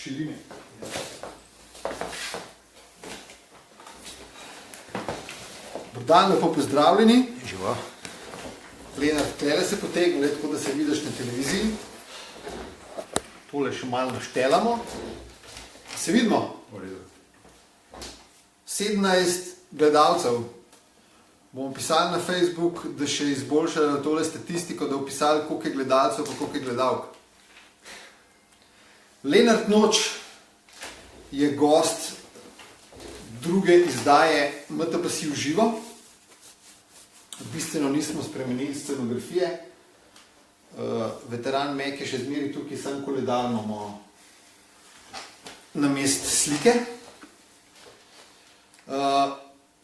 širine. Dan, lepo pozdravljeni. Živa. Lenart, tlele se potegne, tako da se vidiš na televiziji. Tole še malo naštelamo. Se vidimo? 17 gledalcev. Bomo pisali na Facebook, da še izboljšajo tole statistiko, da opisali, koliko je gledalcev, pa koliko je gledalk. Lenart Noč je gost druge izdaje MTPC v živo. Bistveno nismo spremenili scenografije. Veteran Mek je še zmeri tukaj, sem koledar imamo na mest slike.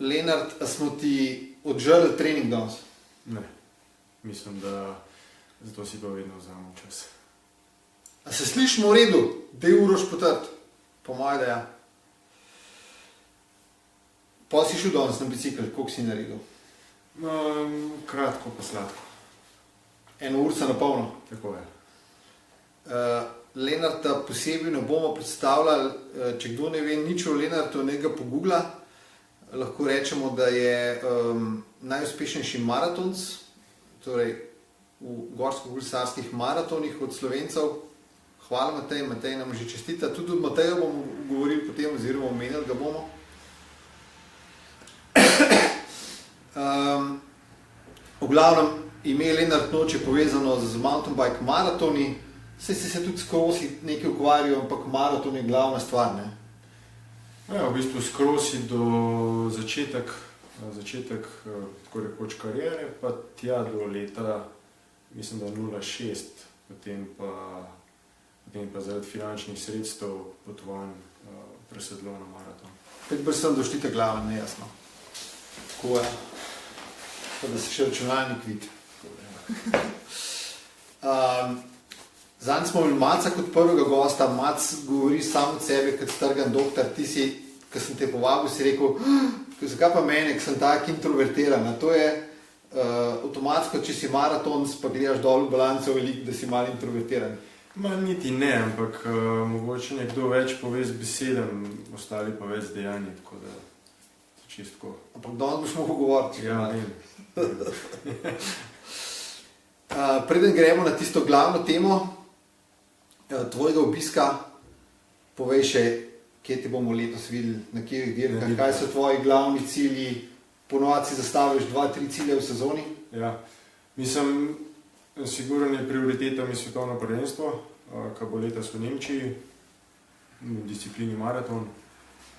Lenart, a smo ti odžrli trening danes? Ne, mislim, da zato si pa vedno vzamem čas. A se slišimo v redu? Dej Uroš potrt, po moje da ja. Pa si šel danes na bicikl, koliko si naredil? Kratko pa sladko. 1 uro na polno. Tako je. Lenarta posebej ne bomo predstavljali, če kdo ne ve nič o Lenartu, naj ga pogoogla. Lahko rečemo, da je najuspešnejši maratonc, torej v gorsko-gusarskih maratonih od Slovencev. Hvala Matej, Matej nam že čestita. Tudi od Mateja bomo govorili potem, oziroma omenili ga bomo. V glavnem, ime Lenart Noč je povezano z mountain bike maratoni. Saj se tudi skrosi nekaj ukvarjajo, ampak maraton je glavna stvar, ne? Ja, v bistvu skrosi do začetek tako rekoč kariere, pa tja do leta, mislim, da 0,6, potem pa zaradi finančnih sredstev potovanj presedlo na maraton. Pet sem doštite glavno, nejasno. Tako je. Pa da se še računalnik vidi. Zanj smo imeli Maca kot prvega gosta. Mac govori sam od sebe, kot strgan doktor. Ti si, ko sem te povabil, si rekel, zakaj pa mene, ko sem tak introvertiran. To je avtomatsko, če si maratonc, pa gledaš dol v balanco veliko, da si malo introvertiran. Niti ne, ampak mogoče nekdo več pove z besedem, ostali pa več dejanje, tako da čistko. Ampak danes boš mogel govoriti. Ja, vem. Preden gremo na tisto glavno temo tvojega obiska, povej še, kje te bomo letos videli, na kjerih dirkah, kaj so tvoji glavni cilji, ponovadi si zastaviš 2-3 cilje v sezoni? Ja, mislim, sigurno je prioriteta mi svetovno prvenstvo, ki bo letos v Nemčiji, v disciplini maraton.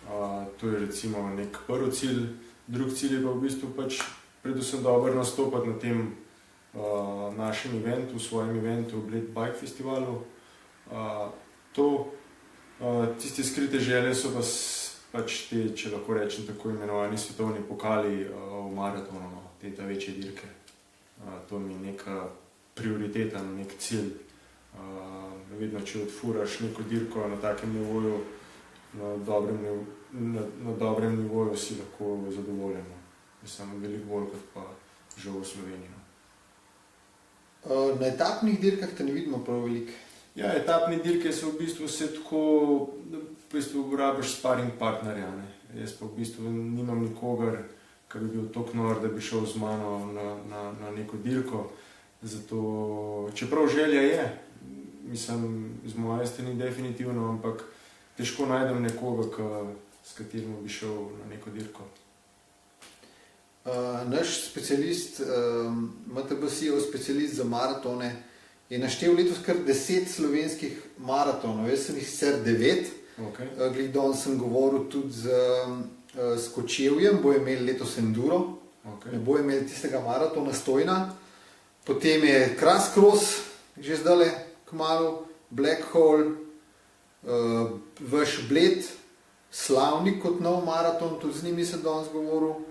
To je recimo nek prvi cilj, drug cilj je pa v bistvu pač predvsem dobro nastopati na tem našem eventu, svojem eventu, Bled Bike Festivalu. Tiste skrite želje so pač te, če lahko rečem, tako imenovani svetovni pokali v maratonu, te večje dirke. To mi je neka prioriteta, nek cilj. Vedno, če odfuraš neko dirko na takem nivoju, na dobrem nivoju si lahko zadovoljen. Mislim, veliko bolj kot pa že v Sloveniji. Na etapnih dirkah te ne vidimo prav veliko. Ja, etapne dirke so v bistvu vse tako, da v bistvu rabiš sparing partnerja. Jaz pa v bistvu nimam nikogar, ki bi bil toliko nor, da bi šel z mano na neko dirko. Zato, čeprav želja je, mislim, z moje strani definitivno, ampak težko najdem nekoga, s katerim bi šel na neko dirko. Naš specialist, MTBC, specialist za maratone, je naštel letos kar 10 slovenskih maratonov. Jaz sem jih sicer 9. Okay. Danes sem govoril tudi s Kočevjem, bo imel letos enduro. Okay. Ne bo imel tistega maratona Stojna. Potem je Kras Cross, že zdajle kmalu, Black Hole, vaš Bled, Slavnik kot nov maraton, tudi z njimi sem danes govoril.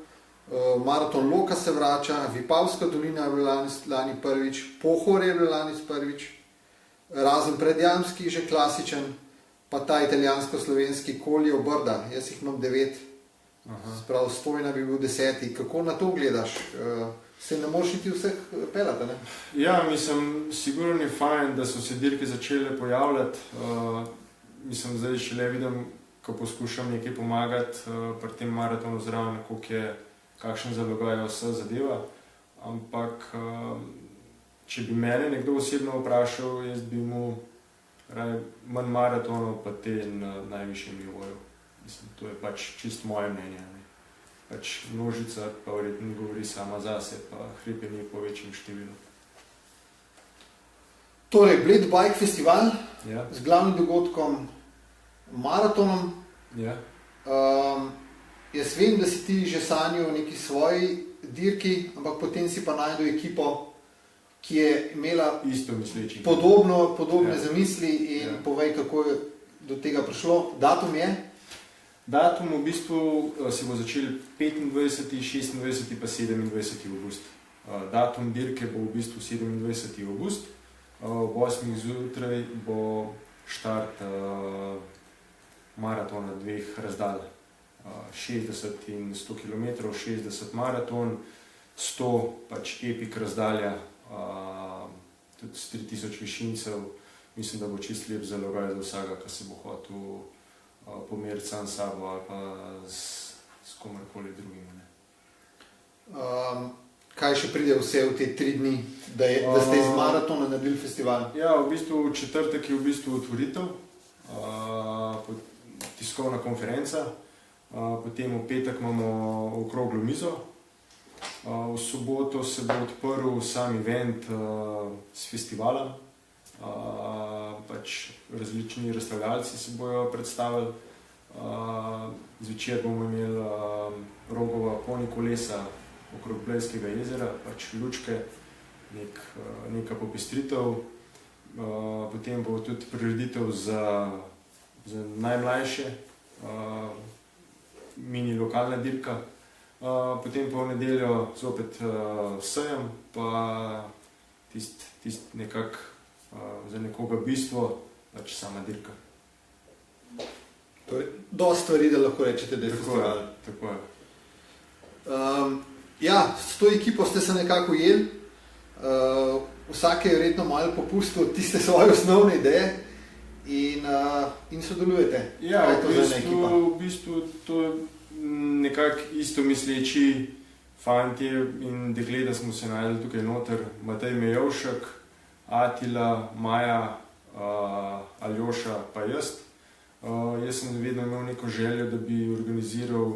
Maraton Loka se vrača, Vipavska dolina je bila lani prvič, Pohorje je bila lani prvič, razen Predjamski, že klasičen, pa ta italijansko-slovenski Koljev Brda, jaz jih imam 9, sprav Stojna bi bil 10. Kako na to gledaš? Se ne moreš niti vseh pelati, ne? Ja, mislim, sigurno je fajn, da so se dirke začele pojavljati. mislim, zdaj šele vidim, ko poskušam nekaj pomagati pri tem maratonu zraven, kakšen zalogaj vse zadeva, ampak če bi mene nekdo osebno vprašal, jaz bi mu raje manj maratonov pa te na najvišjem nivoju. Mislim, to je pač čisto moje mnenje. Ne? Pač množica pa verjetno govori sama zase, pa hrepenje po večjem številu. Torej, Bled Bike Festival Ja. z glavnim dogodkom maratonom. Ja. Jaz vem, da si ti že sanjal o neki svoji dirki, ampak potem si pa najdel ekipo, ki je imela Isto misleči. podobne Ja. zamisli in Ja. povej, kako je do tega prišlo. Datum je? Datum v bistvu se bo začel 25., 26. pa 27. avgust. Datum dirke bo v bistvu 27. avgust. Ob 8. zjutraj bo štart maratona dveh razdalj. 60 in 100 km, 60 maraton, 100 pač epik razdalja, tudi s 3000 višincev. Mislim, da bo čist lep zalogaj za vsega, ki se bo hotel pomeriti sam s sabo ali pa s komerkoli drugim. Kaj še pride vse v te 3 dni, da ste iz maratona naredili festival? Ja, v bistvu v četrtek je v bistvu otvoritev, tiskovna konferenca, potem v petek imamo okroglo mizo, v soboto se bo odprl sam event s festivalom, pač različni razstavljalci se bojo predstavili, zvečer bomo imeli Rogova poni kolesa okrog Blejskega jezera, pač lučke, neka popestritev, potem bo tudi prireditev za najmlajše, mini lokalna dirka, potem pa v nedeljo zopet sejem, pa tist nekako za nekoga bistvo, pač sama dirka. Torej, dosti stvari, da lahko rečete, da je festival. Tako je. Ja, s to ekipo ste se nekako ujeli, vsak je verjetno malo popustil od tiste svoje osnovne ideje in sodelujete. Ja, Kaj je to za ena ekipa? v bistvu to nekako isto misleči fantje in dekleta smo se našli tukaj noter, Matej Mejovšek, Atila, Maja, Aljoša pa jaz. Jaz sem vedno imel neko željo, da bi organiziral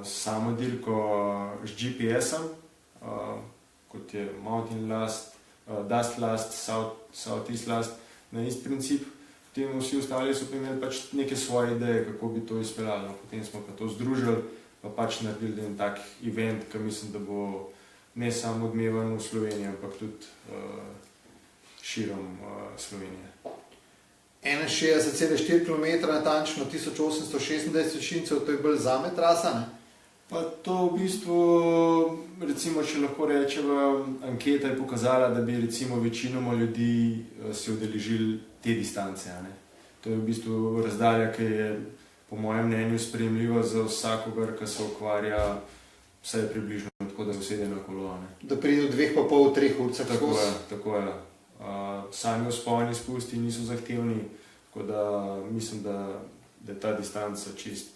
samo dirko z GPS-om, kot je Mountain Last, Dust Last, Southeast Last, na isti princip. Potem vsi ostali so pa imeli pač neke svoje ideje, kako bi to izpeljali. Potem smo pa to združili, pa pač naredili en tak event, ki mislim, da bo ne samo odmevan v Sloveniji, ampak tudi širom Slovenije. 61,4 km, natančno 1826 višincev, to je bolj zame trasa, ne? Pa to v bistvu, recimo, če lahko rečeva, anketa je pokazala, da bi recimo večinoma ljudi se udeležili te distance. Ne? To je v bistvu razdalja, ki je po mojem mnenju sprejemljiva za vsakogar, ki se ukvarja vsaj približno tako, da usede na kolo. Ne? Da pride v 2,5-3 urcah. Tako je. Sami vzponi spusti niso zahtevni, tako da mislim, da je ta distanca čist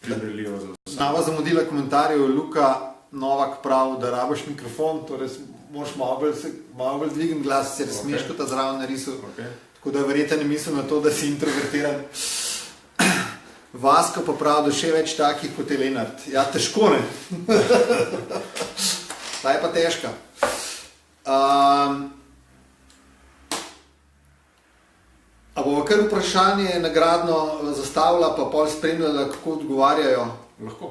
primerljiva za vse. Znava zamudila komentarjev, Luka Novak pravi, da rabiš mikrofon, torej moraš malo bolj dvigniti glas, se smeš kot ta zraven narisal. Okay. Tako da verjetno ne mislim na to, da si introvertiran. Vasko pa pravi, da še več takih kot je Lenart. Ja, težko ne. Ta je pa težka. A bo kar vprašanje nagradno zastavila, pa pol spremljala, kako odgovarjajo? Lahko.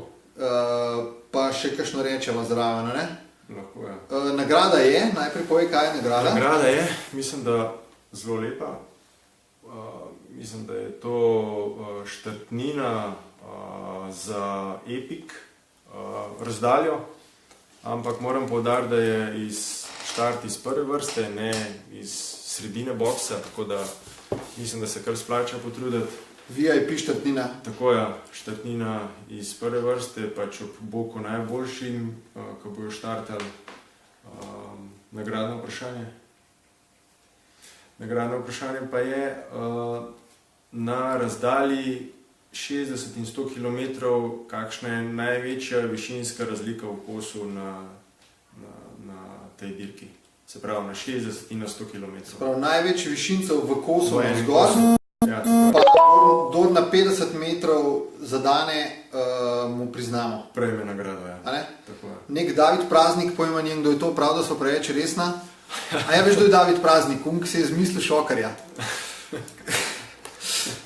Pa še kakšno rečeva zraven, ne? Lahko, ja. Nagrada je, najprej povej, kaj je nagrada? Nagrada je, mislim, da zelo lepa. Mislim, da je to štartnina za epik razdaljo, ampak moram poudariti, da je štart iz prve vrste, ne iz sredine boksa, tako da mislim, da se kar splača potruditi. VIP štartnina. Tako je, štartnina iz prve vrste, pač ob boku najboljšim, ko bojo štartali. Nagradno vprašanje? Nagradno vprašanje pa je, na razdalji 60 in 100 km, kakšna je največja višinska razlika v kosu na tej dirki? Se pravi, na 60 in na 100 km. Se pravi, največ višincev v kosu navzgor, ja, pa dol na 50 metrov zadane mu priznamo. Prejme nagrado, ja. Tako je. Nek David Praznik, pojma njem, kdo je to, prav, da so preveč resna. A ja, veš, kdo je David Praznik, ki se je izmislil šokarja.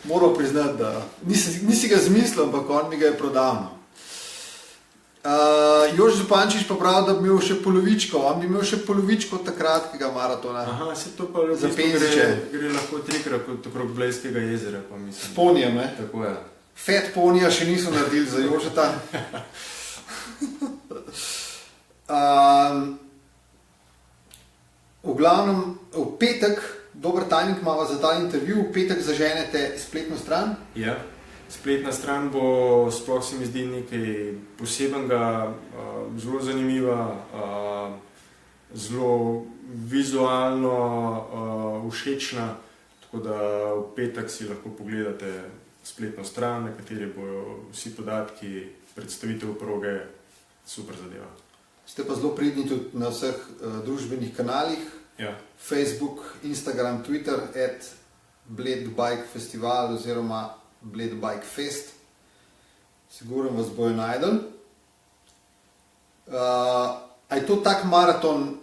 Moral priznati, da nisi ga zmislil, ampak on mi ga je prodal. Jož Zupančič pa pravi, da bi imel še polovičko. On bi imel še polovičko kratkega maratona. Aha, se to pa za gre lahko 3-krat okrog Blejskega jezera, pa mislim. S ponijem, ne? Tako je. Fat ponija še niso naredili za Jožeta. V glavnem, v petek, dober tajnik imamo za ta intervju, v petek zaženete spletno stran. Ja, spletna stran bo, sploh se mi zdi nekaj posebenega, zelo zanimiva, zelo vizualno všečna, tako da v petek si lahko pogledate spletno stran, na kateri bojo vsi podatki, predstavitev proge, super zadeva. Ste pa zelo pridni tudi na vseh družbenih kanalih, ja. Facebook, Instagram, Twitter, @BladeBikeFestival oziroma BladeBikeFest. Sigurno vas bojo najdel. A je to tak maraton,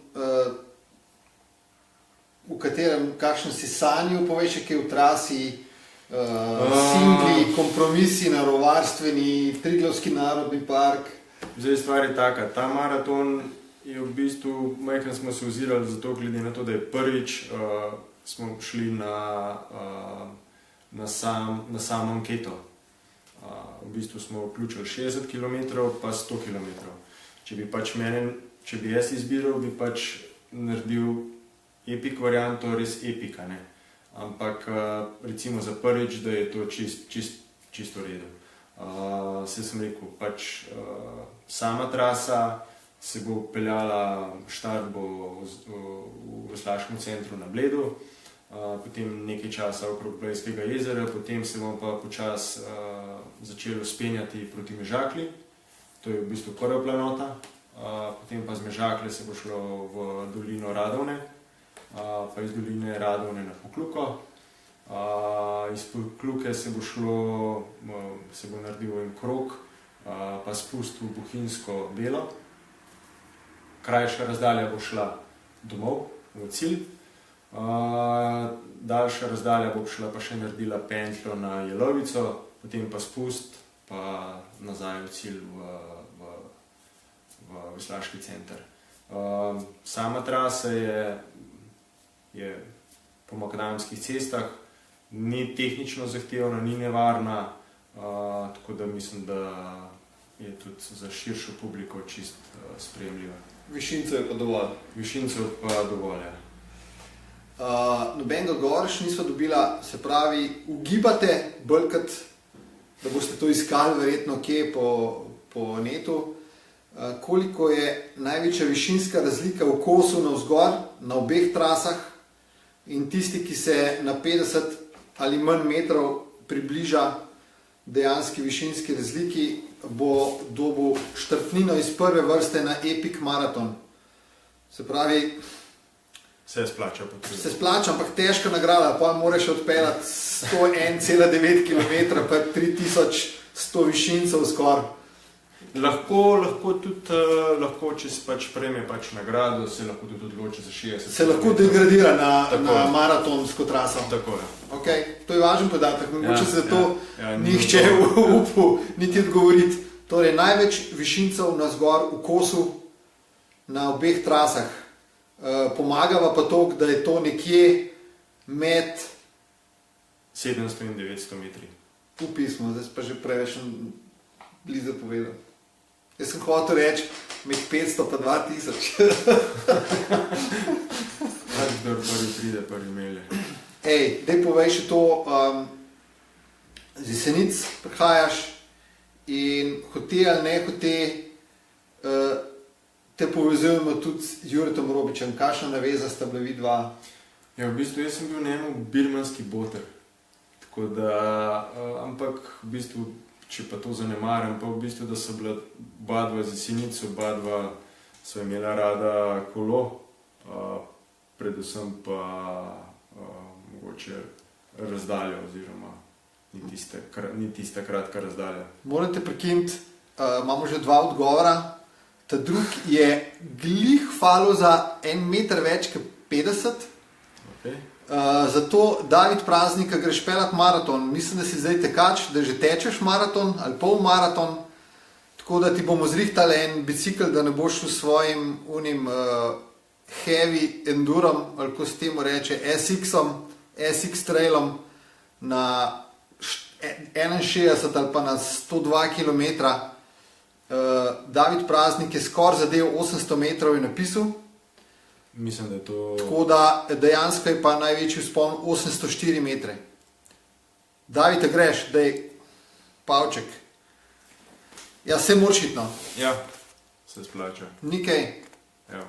v katerem kakšen si sanjal, poveš, kaj v trasi, singli, kompromisi, naravovarstveni, Triglavski narodni park? Zdaj stvar je taka, ta maraton je v bistvu, majhen smo se ozirali zato, glede na to, da je prvič, smo šli na samo anketo. V bistvu smo vključili 60 km pa 100 km. Če bi jaz izbiral, bi pač naredil epik varianto, res epika, ne. Ampak recimo za prvič, da je to čisto v redu. Se sem rekel, pač sama trasa se bo peljala, štart bo v veslaškem centru na Bledu, potem nekaj časa okrog Blejskega jezera, potem se bomo pa počasi začeli vzpenjati proti Mežakli, to je v bistvu prva planota, potem pa z Mežakle se bo šlo v dolino Radovne, pa iz doline Radovne na Pokluko. Iz Pokluke se bo naredil en krog, pa spust v Bohinjsko Belo. Krajša razdalja bo šla domov, v cilj. Daljša razdalja bo šla pa še naredila pentljo na Jelovico, potem pa spust, pa nazaj v cilj v veslaški center. Sama trasa je po makadamskih cestah, ni tehnično zahtevna, ni nevarna, tako da mislim, da je tudi za širšo publiko čist sprejemljiva. Višincev je pa dovolj. Višincev pa dovolj, ja. Nobenega gor še nisva dobila, se pravi, ugibate bolj, da boste to iskali verjetno kje po netu, koliko je največja višinska razlika v kosu navzgor na obeh trasah in tisti, ki se na 50 ali manj metrov približa dejanski višinski razliki, bo dobil štartnino iz prve vrste na Epic Maraton. Se pravi, se splača potruditi. Se splača, ampak težka nagrada, pa moraš odpeljati 101,9 km, pa 3100 višincev skoraj. Lahko tudi, če se pač prejme nagrado, se lahko tudi odloči za 60. Se lahko degradira na maratonsko traso. Tako je. Okay. To je važen podatek, mogoče se to nihče upal niti odgovoriti. Torej, največ višincev navzgor v kosu na obeh trasah. Pomagava pa to, da je to nekje med 700 in 900 metri. V pismu, zdaj pa že preveč blizu povedal. Jaz sem hotel reči med 500 pa 2000. Kdor prvi pride, prvi melje. Daj povej še to, z Jesenic prihajaš in hote ali ne hote te povezujemo tudi z Juretom Robičem. Kakšna naveza sta bila vidva? Ja, v bistvu jaz sem bil na enem birmanski boter. Tako da, ampak v bistvu, če pa to zanemarim, pa v bistvu, da so bila oba dva z jesenico, oba dva so imela rada kolo, predvsem pa mogoče razdaljo oziroma ni tista kratka razdalja. Morate prekiniti, imamo že 2 odgovora. Ta drug je glih falil za 1 meter več kot 50. Okay. Zato, David Praznik, greš pelat maraton, mislim, da si zdaj tekač, da že tečeš maraton ali polmaraton, tako da ti bomo zrihtali en bicikl, da ne boš šel s svojim heavy endurom, ali ko se temu reče, SX trailom na 61 ali pa na 102 km. David Praznik je skoraj zadev 800 metrov in napisal. Mislim, da je to... Tako da dejansko je pa največji vzpon 804 metre. David, greš, daj, Pavček. Ja, se moraš hitno. Ja, se splača. Nikaj. Ja.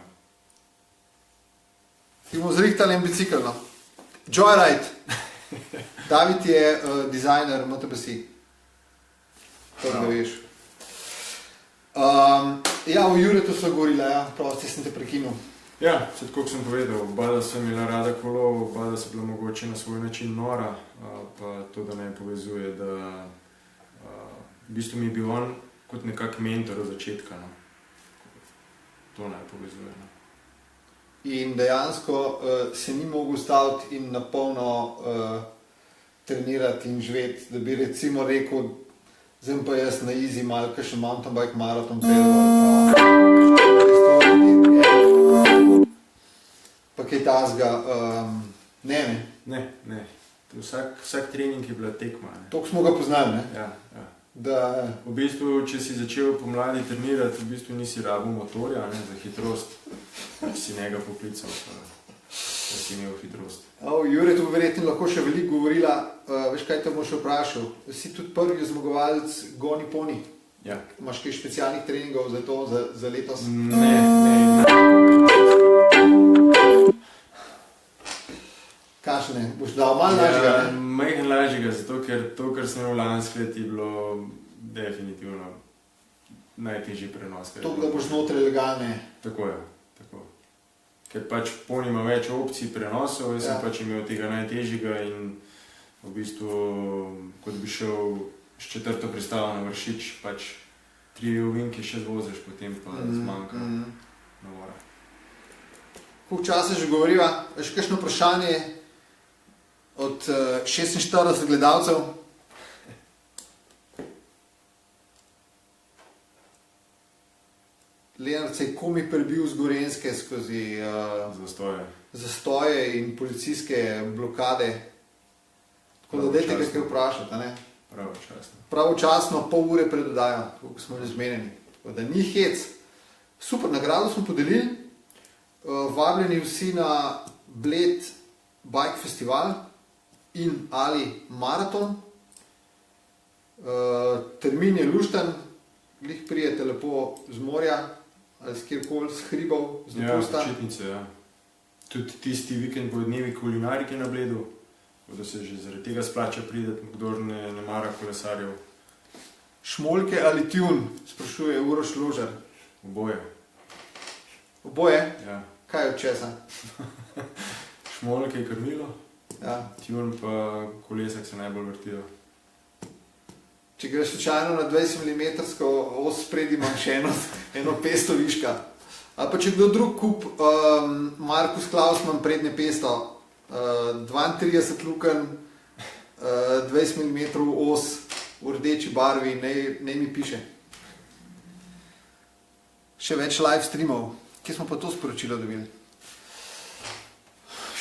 Ti bomo zrihtali en bicikl, no. Joyride. David je dizajner MTBC. To da veš. Ja, o Juretu so govorila, ja, prosti sem te prekinul. Ja, tako sem povedal, oba so imela rada kolo, oba so bila mogoče na svoj način nora, pa to, da ne povezuje, da v bistvu mi je bil on kot nekak mentor od začetka. No. To ne povezuje. No. In dejansko se ni mogel staviti in napolno trenirati in živeti, da bi recimo rekel, zdaj pa jaz na easy malo, kakšen mountain bike maraton pelval. Pa kaj tazga, Ne. Vsak trening je bila tekma. Ne. Toliko smo ga poznali, ne? Ja. Da, V bistvu, če si začel pomladi trenirati, v bistvu nisi rabil motorja, ne, za hitrost, si njega poklical, da si imel hitrost. Jure, tu verjetno lahko še veliko govorila, veš kaj te bomo še vprašal, si tudi prvi zmagovalec Goni Poni? Ja. Imaš kaj specialnih treningov za to, za letos? Ne. Kakšne? Boš dal malo lažjega, ne? Majhen lažjega, zato ker to, kar sem imel lansko let, je bilo definitivno najtežji prenos. To, da boš znotraj legalne. Tako je, tako. Ker pač Poni ima več opcij prenosov, jaz sem pač imel tega najtežjega in v bistvu, kot bi šel s 4. pristavo na Vršič, pač 3 ovinke še zvoziš, potem pa zmanjka navora. Koliko časa že govoriva? Veš, kakšno vprašanje od 46 gledalcev? Lenart se je komi prebil z Gorenjske skozi zastoje in policijske blokade. Tako da dajte kaj vprašati, ne? Pravočasno, pol ure pred oddajo, koliko smo že zmenjeni. Tako da ni hec. Super, nagrado smo podelili. Vabljeni vsi na Bled Bike Festival in ali maraton. Termin je lušten, glih prijete lepo z morja ali s kjerkoli, s hribov, z dopusta. Ja, počitnice, ja. Tudi tisti vikend bodo dnevi kulinarike na Bledu, da se že zaradi tega splača prideti, kdor ne mara kolesarjev. Šmoljke ali tjun, sprašuje Uroš Ložar. Oboje. Oboje? Ja. Kaj od česa? Šmoljke je krmilo, ja. Tjun pa kolesek se najbolj vrtijo. Če greš slučajno na 20 mm os spredi, imam še eno pesto viška. Ali pa če kdo drug kup Markus Klausmann prednje pesto, 32 luken, 20 mm os v rdeči barvi, naj mi piše. Še več live streamov. Kje smo pa to sporočilo dobili?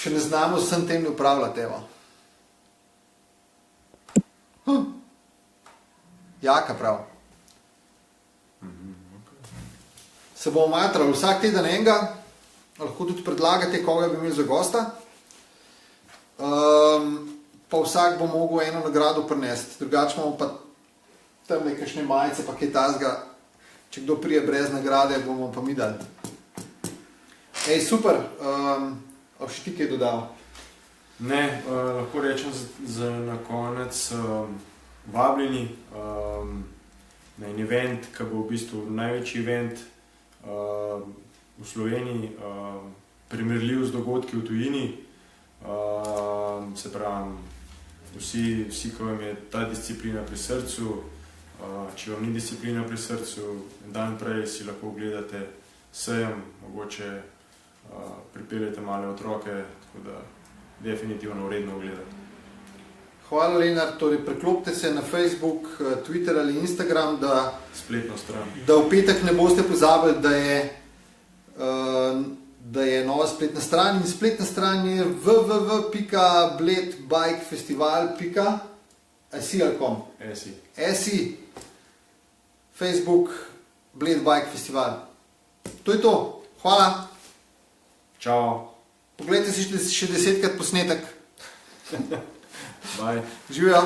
Še ne znamo s vsem tem ne upravljati, evo. Jaka prav. Se bomo matrali vsak teden enega, lahko tudi predlagate, koga bi imeli za gosta. Pa vsak bo mogel eno nagrado prinesti. Drugače imamo pa tam nekakšne majice, pa kaj tazga. Če kdo prije brez nagrade, bomo pa mi dali. Ej, super, še ti kaj dodal? Ne, lahko rečem na konec vabljeni na en event, ki bo v bistvu največji event v Sloveniji, primerljiv z dogodki v tujini. Se pravi, vsi, ki vam je ta disciplina pri srcu, če vam ni disciplina pri srcu, dan prej si lahko ogledate sejem, mogoče pripeljete male otroke, tako da definitivno vredno ogledati. Hvala, Lenart. Torej, preklopite se na Facebook, Twitter ali Instagram, spletno stran. Da v petek ne boste pozabili, da je nova spletna stran in spletna stran je www.bladebikefestival.com. Facebook Bled Bike Festival. To je to. Hvala. Čau. Poglejte si še 10-krat posnetek. Bye. Živijo.